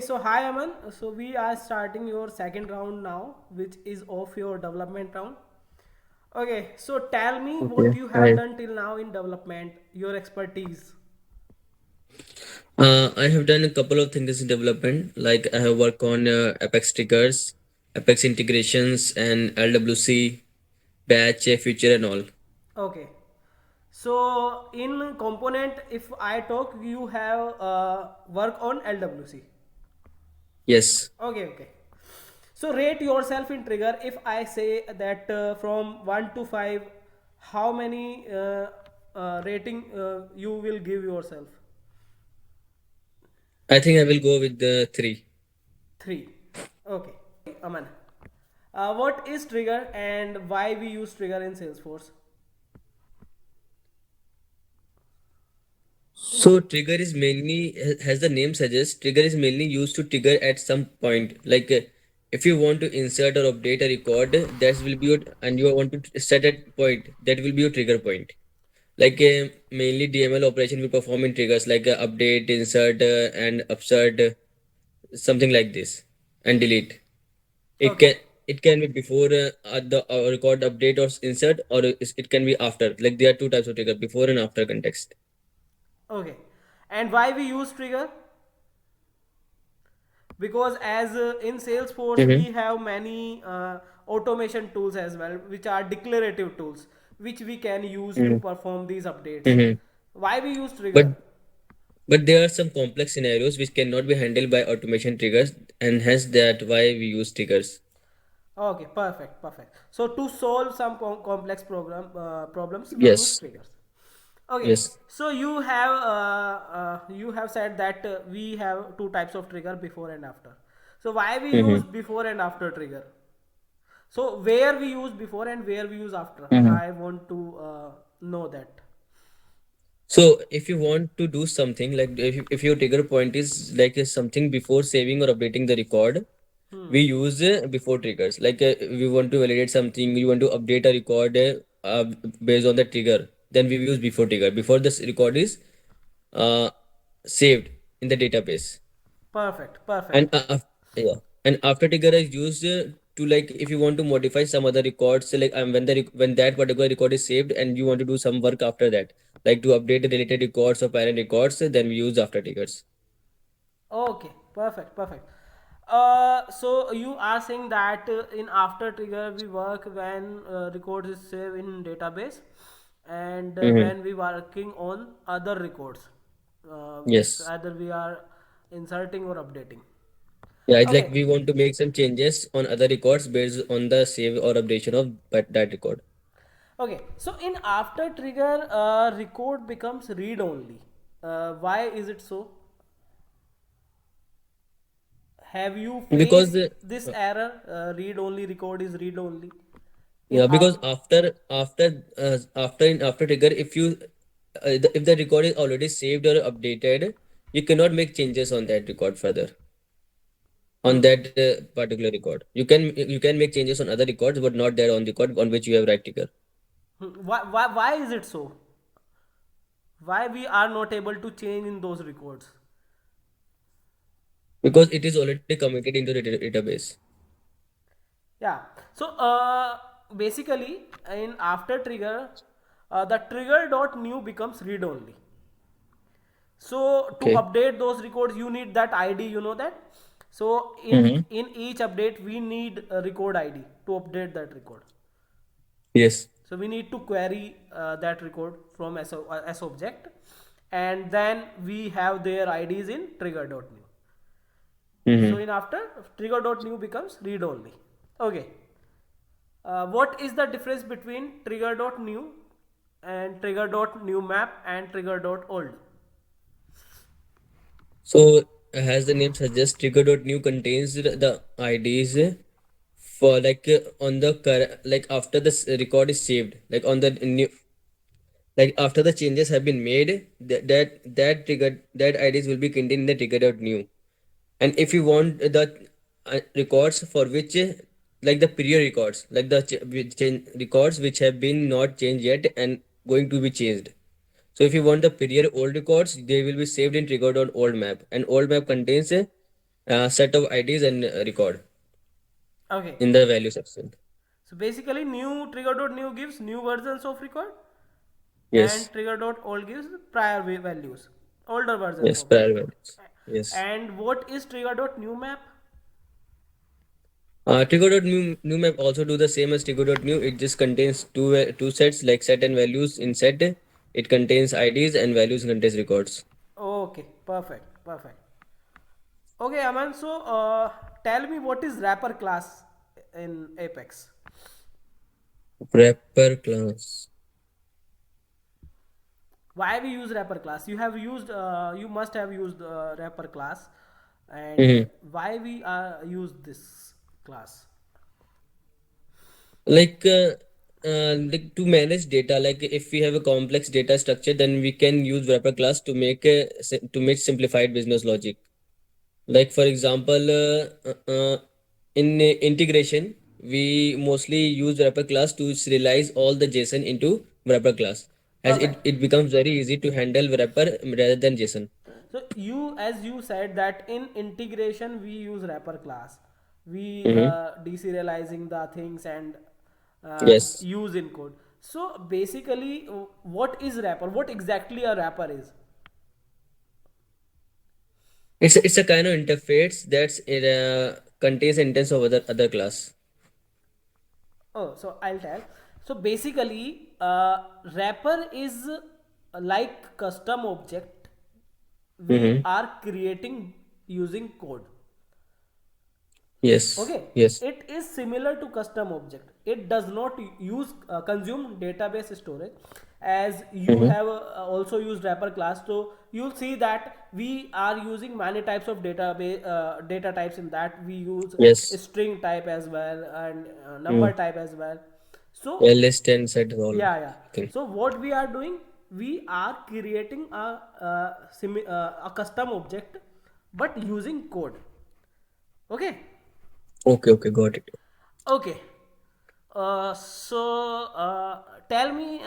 so hi Aman. So we are starting your second round now, which is of your development round. Okay, so tell me what Okay. you have Hi. done till now in development, your expertise. I have done a couple of things in development. Like I have worked on Apex triggers, Apex integrations, and LWC, batch, feature, and all. Okay, so in component, if I talk, you have work on LWC. Yes. Okay. So rate yourself in trigger. If I say that from 1 to 5, how many rating you will give yourself? I think I will go with the three. 3. Okay. Aman. What is trigger and why we use trigger in Salesforce? So trigger is mainly, as the name suggests, trigger is mainly used to trigger at some point. Like if you want to insert or update a record, that will be your, and you want to set a point, that will be your trigger point. Like mainly DML operation we perform in triggers like update, insert, and upsert, something like this, and delete. It Okay. can it can be before the record update or insert, or it can be after. Like there are two types of trigger: before and after context. Okay. And why we use trigger? Because as in Salesforce we Mm-hmm. have many automation tools as well, which are declarative tools, which we can use to perform these updates. Mm-hmm. Why we use But trigger? but there are some complex scenarios which cannot be handled by automation triggers, and hence that why we use triggers. Okay, perfect. So to solve some complex problems, we use Yes. triggers. Okay, Yes. so you have said that we have two types of trigger, before and after. So why we use Mm-hmm. before and after trigger? So where we use before and where we use after? Mm-hmm. I want to know that. So if you want to do something like if your trigger point is like something before saving or updating the record, Hmm. we use before triggers. Like we want to validate something, we want to update a record based on the trigger, then we use before trigger before this record is uh, saved in the database. Perfect. And yeah, and after trigger is used to, like, if you want to modify some other records, so like when when that particular record is saved and you want to do some work after that, like to update the related records or parent records, then we use after triggers. Okay, perfect. So you are saying that in after trigger we work when records is saved in database, and Mm-hmm. when we working on other records, Yes. either we are inserting or updating. Yeah, it's like Okay, we want to make some changes on other records based on the save or updation of that record. okay. So in after trigger, record becomes read only. Why is it so? Have you Because faced this error? Read only record is read only in yeah, because after. after trigger, if you if the record is already saved or updated, you cannot make changes on that record further, on Hmm. that particular record. You can make changes on other records, but not there on the record on which you have right trigger, Why is it so? Why we are not able to change in those records? because it is already committed into the database. Yeah. So basically in after trigger, the trigger dot new becomes read only. So to Okay. update those records, you need that ID. You know that. So Mm-hmm. in each update, we need a record ID to update that record. Yes. So we need to query that record from S object, and then we have their IDs in trigger.new. So Mm-hmm. in after, trigger.new becomes read only. Okay. What is the difference between trigger.new and trigger.new map and trigger.old? So, as the name suggests, trigger.new contains the IDs for, like, on the like after this record is saved, like on the new, like after the changes have been made, that trigger, that IDs will be contained in the trigger.new. And if you want the records for which like the prior records, like the records which have been not changed yet and going to be changed. So if you want the prior old records, they will be saved in trigger.old map, and old map contains set of IDs and record Okay. in the value section. So basically, new trigger.new gives new versions of record, and Yes, trigger.old gives prior values, older versions yes, of it. prior values. Yes. And what is trigger.new map? Trigger.new map also do the same as trigger.new. It just contains two sets like set and values in set. It contains IDs and values contains records. Okay, perfect, perfect. Okay, Aman. So, tell me what is wrapper class in Apex? Wrapper class. Why we use wrapper class? You must have used wrapper class, and Mhm. why we use this class? Like, like to manage data, like if we have a complex data structure, then we can use wrapper class to to make simplified business logic. Like for example, in integration, we mostly use wrapper class to serialize all the JSON into wrapper class, as Perfect. it becomes very easy to handle wrapper rather than JSON. So as you said that in integration we use wrapper class, we Mm-hmm. deserializing the things and Yes, use in code. So basically, what is wrapper? What exactly a wrapper is? it's a kind of interface that's it contains instance of other class. Oh, so I'll tell. So basically, wrapper is like custom object we Mm-hmm. are creating using code. Yes, Okay, yes, it is similar to custom object. It does not use consume database storage, as you mm-hmm. have also used wrapper class. So you'll see that we are using many types of database data types. In that we use a Yes. string type as well and number Mm. type as well. So Yeah, list and set all yeah, yeah. thing. So what we are doing, we are creating a custom object, but using code. Okay. Okay, okay, got it. Okay. So tell me,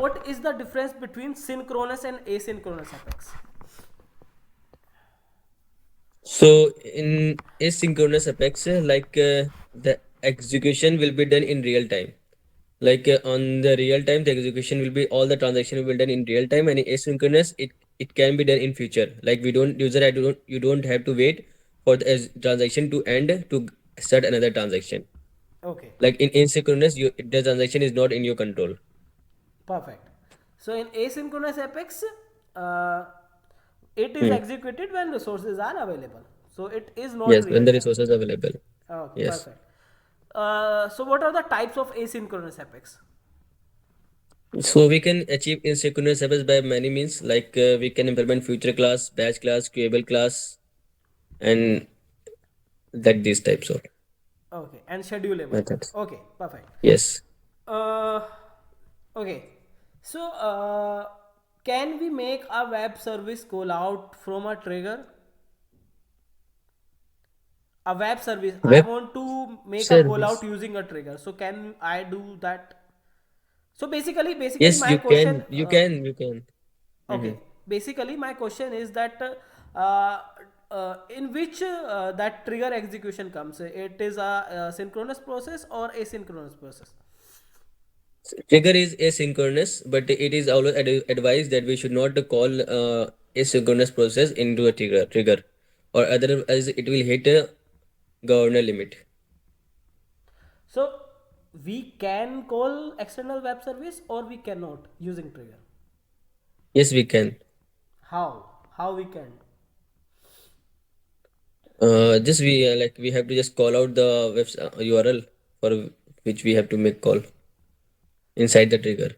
what is the difference between synchronous and asynchronous effects? So in asynchronous Apex, the execution will be done in real time. Like on the real time, the execution will be all the transaction will be done in real time, and in asynchronous, it can be done in future. Like we don't user, I don't you don't have to wait for the transaction to end to start another transaction. Okay, Like in asynchronous, the transaction is not in your control. perfect. So in asynchronous Apex, uh, it is Hmm. executed when resources are available. So it is not Yes, when real the time. resources are available. Okay, Yes. perfect. So what are the types of asynchronous Apex? So we can achieve asynchronous service by many means, like we can implement future class, batch class, queuable class, and that these types of Okay, and schedulable. methods. Okay, perfect. Yes. Uh, okay. So, can we make a web service call out from a trigger? A web service. I Web want to make a call out service. using a trigger. So, can I do that? So, basically, Yes, my question. you can. Okay. Hmm. Basically, my question is that in which that trigger execution comes. It is a synchronous process or asynchronous process. Trigger is asynchronous, but it is always advised that we should not call asynchronous process into a trigger, or otherwise it will hit a governor limit. So we can call external web service or we cannot using trigger. Yes, we can. How? How we can? Just we have to just call out the URL for which we have to make call inside the trigger.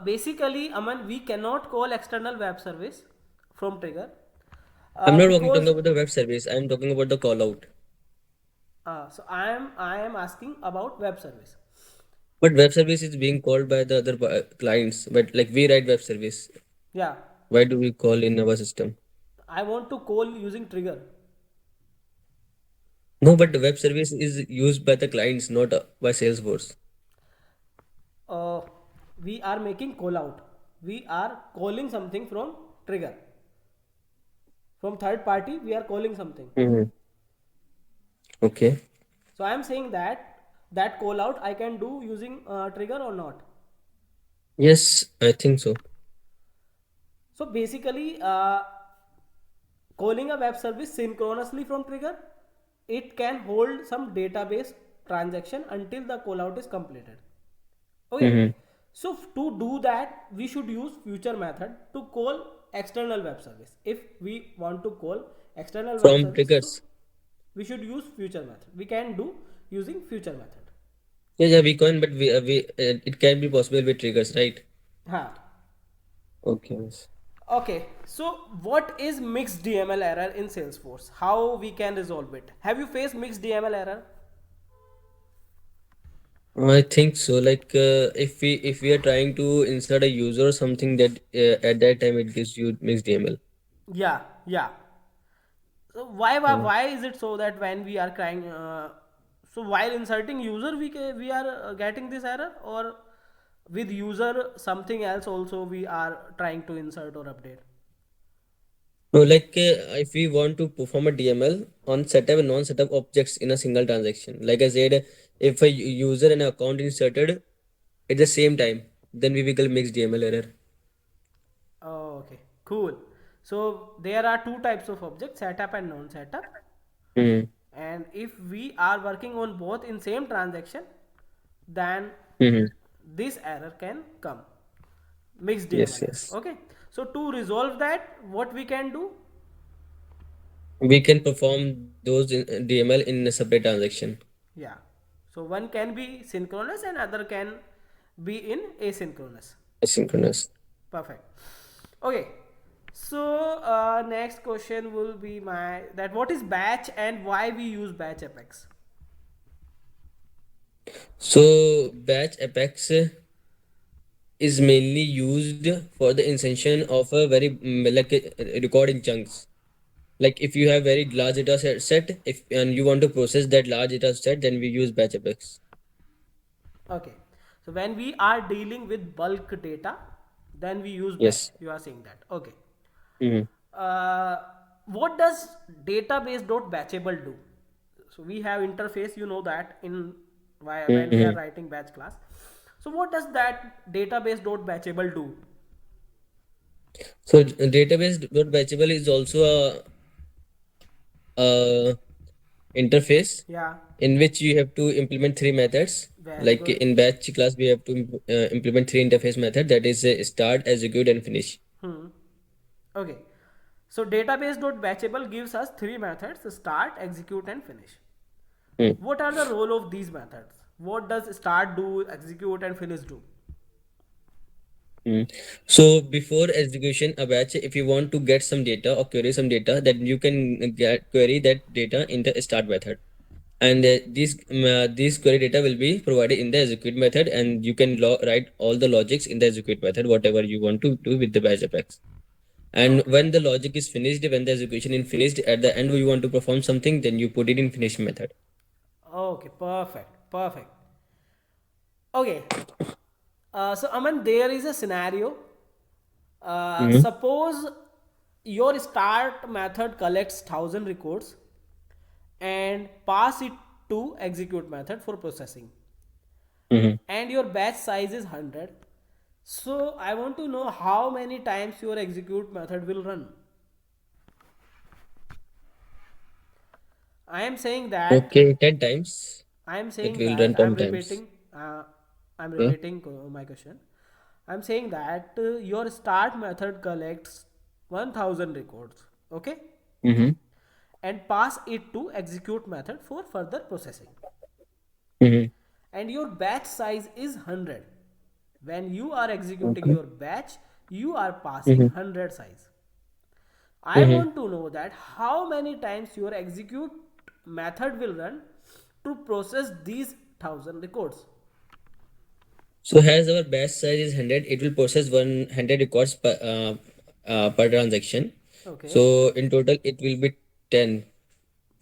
Basically, Aman, we cannot call external web service from trigger I'm not talking because about the web service. I'm talking about the call out. so I am asking about web service. But web service is being called by the other clients. But like we write web service. Yeah, Why do we call in our system? I want to call using trigger. No, but the web service is used by the clients, not by Salesforce. Uh, we are making call out. We are calling something from trigger. From third party, we are calling something. Mm-hmm. Okay. So I am saying that that call out I can do using trigger or not. Yes, I think so. So basically, calling a web service synchronously from trigger, it can hold some database transaction until the call out is completed. Okay. Mm-hmm. So to do that, we should use future method to call external web service. If we want to call external web From service, so triggers. we should use future method. We can do using future method. Yeah, yeah, we can, but it can be possible with triggers, right? Huh. Okay. Yes. Okay, so what is mixed DML error in Salesforce? How we can resolve it? Have you faced mixed DML error? I think so. Like, if we are trying to insert a user or something, that at that time it gives you mixed DML. Yeah, yeah. So Mm. why is it so that when we are trying, so while inserting user we are getting this error, or with user something else also we are trying to insert or update? No, like, if we want to perform a DML on setup and non-setup objects in a single transaction, like I said, if a user and account inserted at the same time, then we will mixed DML error. Oh, okay, cool. So there are two types of objects: setup and non-setup. Mm-hmm. And if we are working on both in same transaction, then Mm-hmm. this error can come, mixed Yes, DML error. yes. Okay, so to resolve that, what we can do? We can perform those DML in a separate transaction. Yeah, so one can be synchronous and other can be in asynchronous. Asynchronous. Perfect. Okay, so next question will be my that what is batch and why we use batch apex? So batch apex is mainly used for the insertion of a very like record in chunks. Like if you have very large data set, if and you want to process that large data set, then we use batch apex. Okay, so when we are dealing with bulk data, then we use batch. Yes. You are saying that. Okay. Mm-hmm. Uh, what does database.batchable do? So we have interface, you know that in when we are Mm-hmm. writing batch class. So what does that database.batchable do? So database dot batchable is also a interface Yeah, in which you have to implement three methods. very Like good. in batch class, we have to implement three interface method, that is start, execute, and finish. Hmm. Okay. So database.batchable gives us three methods: start, execute, and finish. Mm. What are the role of these methods? What does start do, execute, and finish do? Mm. So before execution a batch, if you want to get some data or query some data, then you can get query that data in the start method, and these query data will be provided in the execute method, and you can write all the logics in the execute method, whatever you want to do with the batch apex. And Okay. when the logic is finished, when the execution is finished, at the end you want to perform something, then you put it in finish method. Okay. Perfect. Perfect. Okay. So Aman, there is a scenario. Mm-hmm. Suppose your start method collects 1,000 records and pass it to execute method for processing, Mm-hmm. and your batch size is 100. So I want to know how many times your execute method will run. I am saying that Okay, 10 times. I am It saying will that run 10 times. I'm Okay. repeating my question. I'm saying that your start method collects 1,000 records, okay, Mm-hmm. and pass it to execute method for further processing. Mm-hmm. And your batch size is 100. When you are executing Okay. your batch, you are passing Mm-hmm. 100 size. I Mm-hmm. want to know that how many times your execute method will run to process these 1,000 records. So as our batch size is 100, it will process 100 records per transaction. Okay. So in total, it will be 10,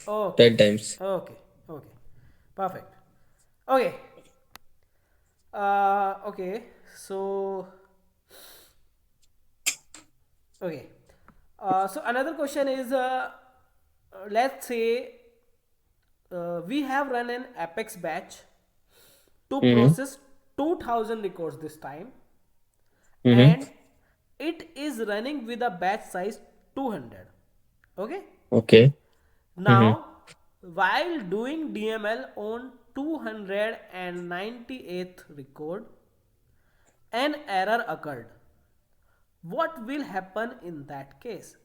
Okay. 10 times. Okay. Okay. Perfect. Okay. Okay. So okay. So another question is, let's say we have run an Apex batch to Mm-hmm. process 2000 records this time, Mm-hmm. and it is running with a batch size 200. Okay. Okay. Mm-hmm. Now, while doing DML on 298th record, an error occurred. What will happen in that case?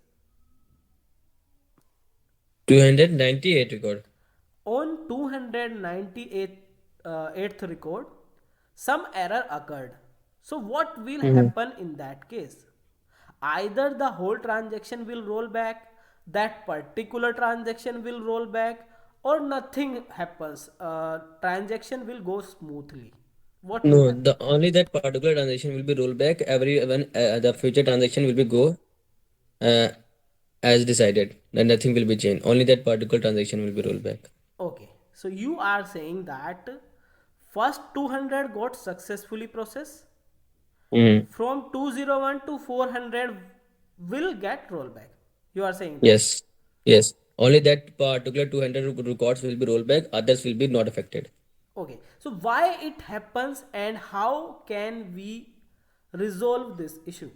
298 record. On 298th eighth record, some error occurred. So, what will Mm-hmm. happen in that case? Either the whole transaction will roll back, that particular transaction will roll back, or nothing happens. Transaction will go smoothly. What will No, happen? the only that particular transaction will be rolled back every when the future transaction will be go uh, as decided. Then nothing will be changed. Only that particular transaction will be rolled back. Okay, so you are saying that first 200 got successfully processed, Mm-hmm. from 201 to 400 will get rollback. You are saying that. Yes. Yes. Only that particular 200 records will be rolled back. Others will be not affected. Okay, so why it happens and how can we resolve this issue?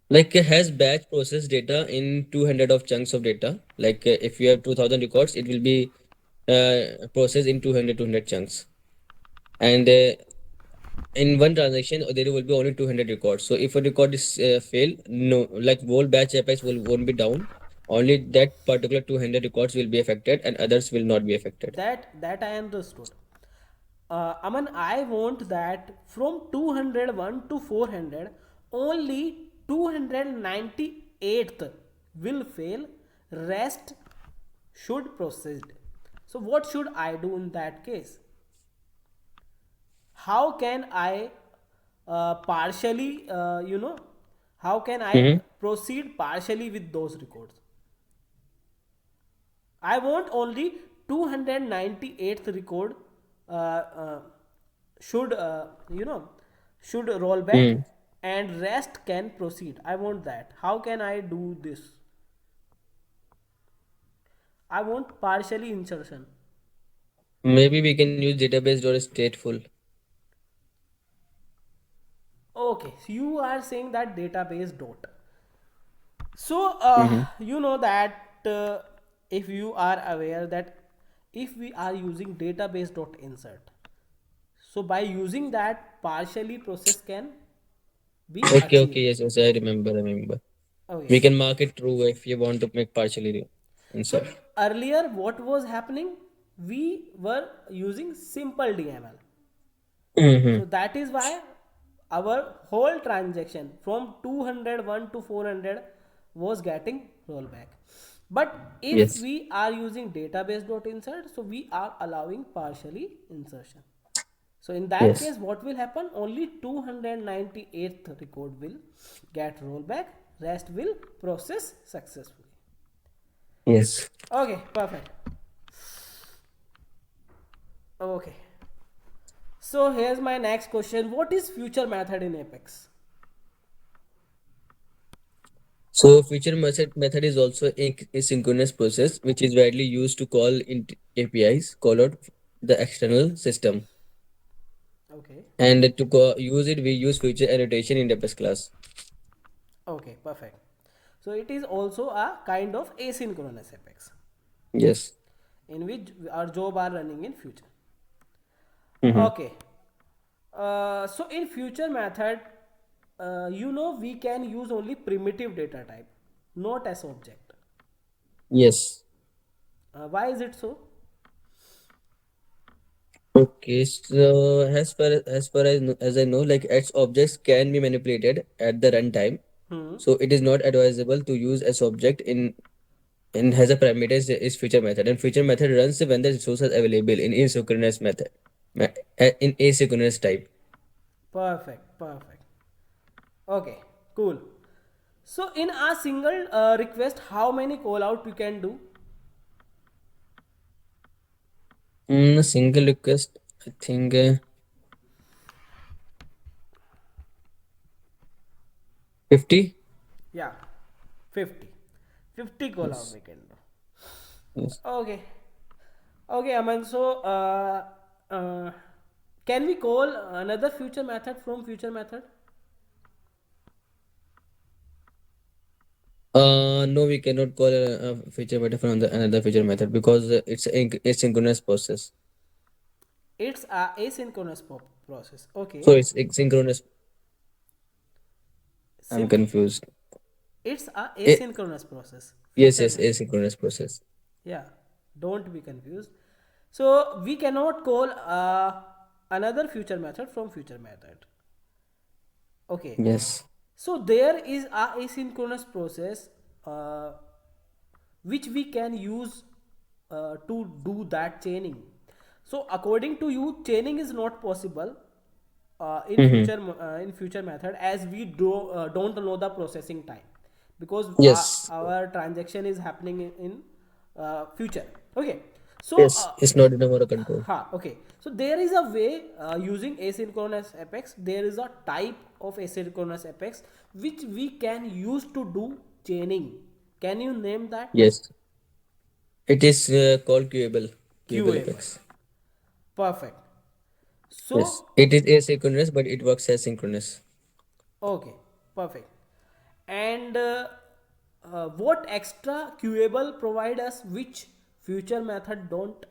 Like has batch process data in 200 of chunks of data. Like if you have 2000 records, it will be processed in 200 chunks. And in one transaction, there will be only 200 records. So if a record is fail, no, like whole batch apex won't be down. Only that particular 200 records will be affected and others will not be affected. That I understood. Aman, I want that from 201 to 400, only 298th will fail, rest should proceed. So what should I do in that case? How can I partially, how can I Mm-hmm. proceed partially with those records? I want only 298th record uh, uh, should, should roll back Mm. and rest can proceed. I want that. How can I do this? I want partially insertion. Maybe we can use database or stateful. Okay, so you are saying that database dot. So, Mm-hmm. you know that if you are aware that if we are using database dot insert, so by using that, partially process can be Okay, okay, achieved. yes, yes, I remember, remember. Okay. We can mark it true if you want to make partially So answer. earlier, what was happening? We were using simple DML. Mm-hmm. So that is why our whole transaction from 201 to 400 was getting rollback. But if Yes, we are using database.insert, so we are allowing partially insertion. So in that yes, case, what will happen? Only 298th record will get rollback, rest will process successfully. yes. Okay, perfect. Okay. So here's my next question. What is future method in Apex? So feature method is also a synchronous process which is widely used to call APIs, call out the external system. Okay. And to use it, we use feature annotation in Depth class. Okay, perfect. So it is also a kind of asynchronous Apex Yes. in which our job are running in future. Mm-hmm. Okay. So in future method, we can use only primitive data type, not as object. Yes. Why is it so? Okay. So as I know, like X objects can be manipulated at the runtime. Hmm. So it is not advisable to use as object in has a parameter is feature method, and feature method runs when the resource is available in asynchronous method, in asynchronous type. Perfect. Perfect. Okay. Cool. So in a single request, how many call out you can do? Single request, I think 50. Yeah, 50. 50 call out Yes. we can do. Yes. Okay. Okay, Aman. So, uh, can we call another future method from future method? No, we cannot call a feature method from another feature method because it's a asynchronous process. It's a asynchronous process. So Okay. it's asynchronous. I'm Sim. confused. It's a It, asynchronous process. yes, Future yes, method. asynchronous process. Yeah. Don't be confused. So we cannot call another future method from future method. Okay. Yes. So there is a asynchronous process uh, which we can use to do that chaining. So according to you, chaining is not possible Mm-hmm. in future method, as we don't know the processing time, because Yes. our transaction is happening in future. Okay. So Yes. It's not in our control. okay. So there is a way using asynchronous apex. There is a type of asynchronous apex which we can use to do chaining. Can you name that? Yes. It is called queuable Queuable. apex. Perfect. Yes. So It is asynchronous, but it works as synchronous. okay, perfect. And what extra queuable provide us which future method don't?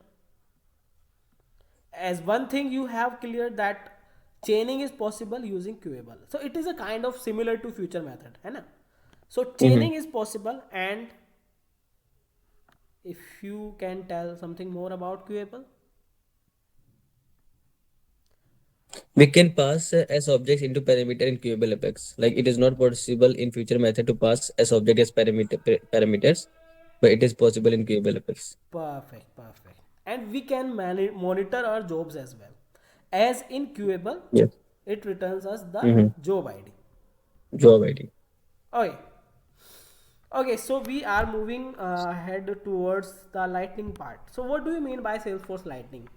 As one thing you have cleared that chaining is possible using queuable. So it is a kind of similar to future method, है ना? So Mm-hmm. chaining is possible, and if you can tell something more about queuable. We can pass as objects into parameter in queuable apex. Like it is not possible in future method to pass as object as parameters, but it is possible in queuable apex. Perfect, perfect. And we can monitor our jobs as well. As in queuable, Yes. it returns us the Mm-hmm. job ID. Job ID. Okay. Okay, so we are moving ahead towards the lightning part. So what do you mean by Salesforce Lightning?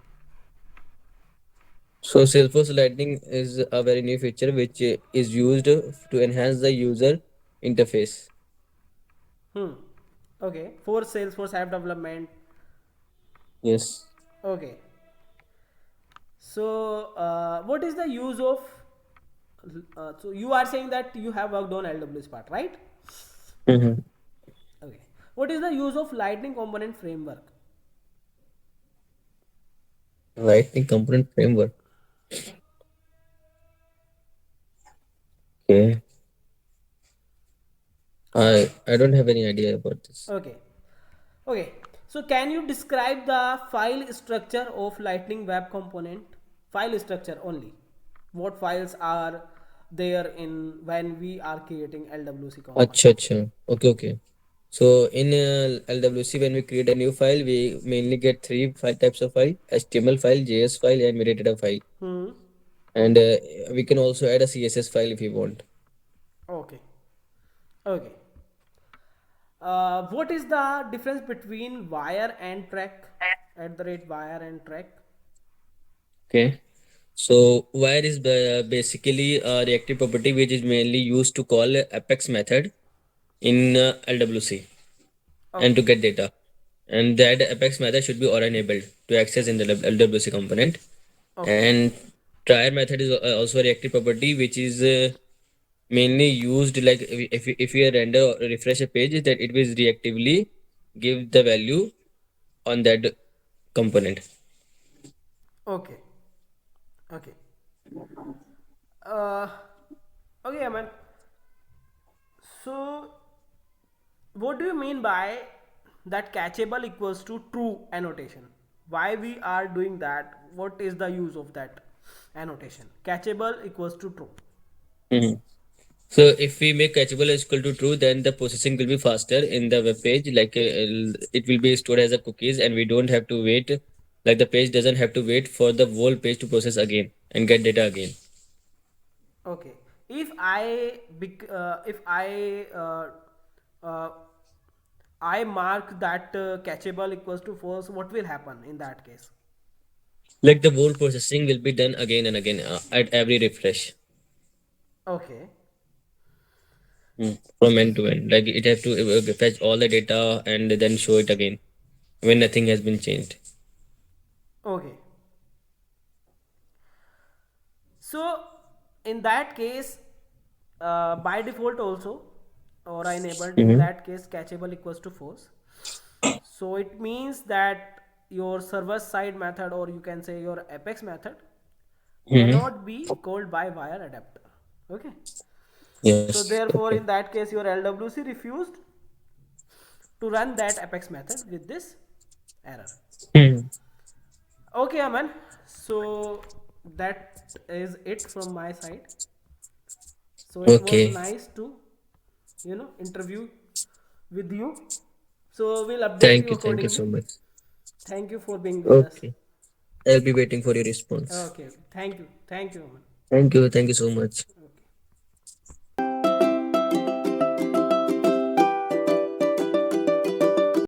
So Salesforce Lightning is a very new feature which is used to enhance the user interface. Hmm. Okay, for Salesforce app development. Yes. Okay. So what is the use of? So you are saying that you have worked on LWC part, right? Mm-hmm. Okay. What is the use of Lightning component framework? Lightning component framework. Okay. I don't have any idea about this. Okay. Okay. So can you describe the file structure of Lightning Web Component? File structure only. What files are there in when we are creating LWC Acha, component? acha. Okay, okay. So in LWC, when we create a new file, we mainly get three file types of file: HTML file, JS file, and metadata file. Hmm. And we can also add a CSS file if we want. Okay. Okay. What is the difference between wire and track? At the rate wire and track. Okay. So wire is basically a reactive property which is mainly used to call Apex method in LWC and Okay. to get data. And that Apex method should be or enabled to access in the LWC component. Okay. And try method is also a reactive property which is mainly used like if you render or refresh a page that it will reactively give the value on that component. Okay. Okay. Uh, okay, Aman. So, what do you mean by that catchable equals to true annotation? Why we are doing that? What is the use of that annotation? Catchable equals to true. Mhm. So if we make catchable is equal to true, then the processing will be faster in the web page. Like it will be stored as a cookies, and we don't have to wait. Like the page doesn't have to wait for the whole page to process again and get data again. Okay. If I mark that catchable equals to false, what will happen in that case? Like the whole processing will be done again and again at every refresh. Okay. From end to end. Like it have to fetch all the data and then show it again when nothing has been changed. Okay. So in that case, by default also, or I enabled in Mm-hmm. that case catchable equals to false. So it means that your server side method, or you can say your apex method, Mm-hmm. cannot be called by wire adapter. Okay. So Yes. therefore, Okay. in that case, your LWC refused to run that apex method with this error. Hmm. Okay, Aman. So that is it from my side. So it was Okay. nice to, interview with you. So we'll update Thank you you. Thank you so accordingly. much. Thank you for being with us. Okay. I'll be waiting for your response. Okay, okay. Thank you. Thank you, Aman. Thank you. Thank you so much.